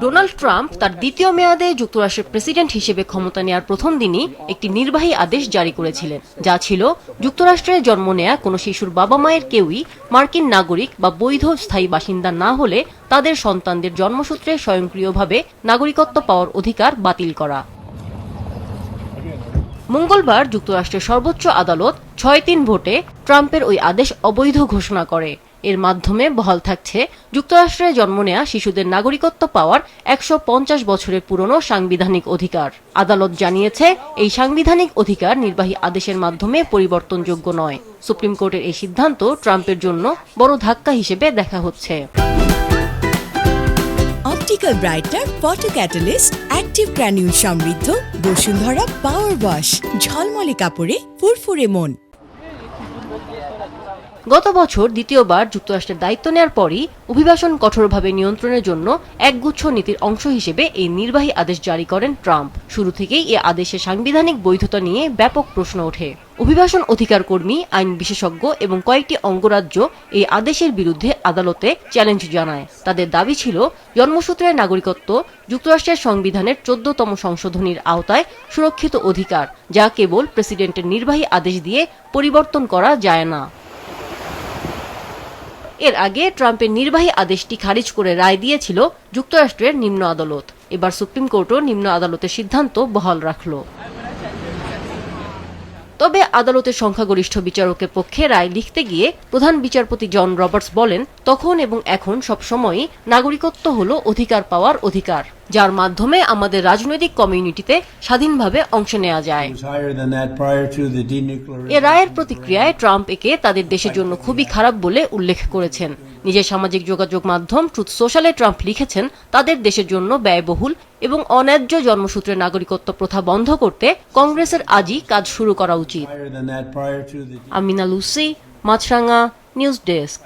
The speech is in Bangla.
ডোনাল্ড ট্রাম্প তার দ্বিতীয় মেয়াদে যুক্তরাষ্ট্রের প্রেসিডেন্ট হিসেবে ক্ষমতা নেয়ার প্রথম দিনই একটি নির্বাহী আদেশ জারি করেছিলেন, যা ছিল যুক্তরাষ্ট্রে জন্ম নেয়া কোনো শিশুর বাবা মায়ের কেউই মার্কিন নাগরিক বা বৈধ স্থায়ী বাসিন্দা না হলে তাদের সন্তানদের জন্মসূত্রে স্বয়ংক্রিয়ভাবে নাগরিকত্ব পাওয়ার অধিকার বাতিল করা। মঙ্গলবার যুক্তরাষ্ট্রের সর্বোচ্চ আদালত ৬-৩ ভোটে ট্রাম্পের ওই আদেশ অবৈধ ঘোষণা করে। এর মাধ্যমে বহাল থাকছে যুক্তরাষ্ট্রে জন্ম নেয়া শিশুদের নাগরিকত্ব পাওয়ার ১৫০ বছরের পুরনো সাংবিধানিক অধিকার। আদালত জানিয়েছে, এই সাংবিধানিক অধিকার নির্বাহী আদেশের মাধ্যমে পরিবর্তনযোগ্য নয়। সুপ্রিম কোর্টের এই সিদ্ধান্ত ট্রাম্পের জন্য বড় ধাক্কা হিসেবে দেখা হচ্ছে। Optical brighter photo catalyst active granule সমৃদ্ধ বসুন্ধরা পাওয়ার ওয়াশ, ঝলমলে কাপড়ে ফুরফুরে মন। গত বছর দ্বিতীয়বার যুক্তরাষ্ট্রের দায়িত্ব নেওয়ার পরই অভিবাসন কঠোরভাবে নিয়ন্ত্রণের জন্য একগুচ্ছ নীতির অংশ হিসেবে এই নির্বাহী আদেশ জারি করেন ট্রাম্প। শুরু থেকেই এ আদেশের সাংবিধানিক বৈধতা নিয়ে ব্যাপক প্রশ্ন ওঠে। অভিবাসন অধিকার কর্মী, আইন বিশেষজ্ঞ এবং কয়েকটি অঙ্গরাজ্য এই আদেশের বিরুদ্ধে আদালতে চ্যালেঞ্জ জানায়। তাদের দাবি ছিল, জন্মসূত্রের নাগরিকত্ব যুক্তরাষ্ট্রের সংবিধানের ১৪তম সংশোধনীর আওতায় সুরক্ষিত অধিকার, যা কেবল প্রেসিডেন্টের নির্বাহী আদেশ দিয়ে পরিবর্তন করা যায় না। এর আগে ট্রাম্পের নির্বাহী আদেশটি খারিজ করে রায় দিয়েছিল যুক্তরাষ্ট্রের নিম্ন আদালত। এবার সুপ্রিম কোর্টও নিম্ন আদালতের সিদ্ধান্ত বহাল রাখল। তবে আদালতের সংখ্যাগরিষ্ঠ বিচারকের পক্ষে রায় লিখতে গিয়ে প্রধান বিচারপতি জন রবার্টস বলেন, তখন এবং এখন সবসময়ই নাগরিকত্ব হলো অধিকার পাওয়ার অধিকার, যার মাধ্যমে আমাদের রাজনৈতিক কমিউনিটিতে স্বাধীনভাবে অংশ নেওয়া যায়। এ রায়ের প্রতিক্রিয়ায় ট্রাম্প একে তাদের দেশের জন্য খুবই খারাপ বলে উল্লেখ করেছেন। নিজের সামাজিক যোগাযোগ মাধ্যম ট্রুথ সোশ্যালে ট্রাম্প লিখেছেন, তাদের দেশের জন্য ব্যয়বহুল এবং অন্যায্য জন্মসূত্রে নাগরিকত্ব প্রথা বন্ধ করতে কংগ্রেসের আজই কাজ শুরু করা উচিত। আমিনা লুসি, মাছরাঙা নিউজ ডেস্ক।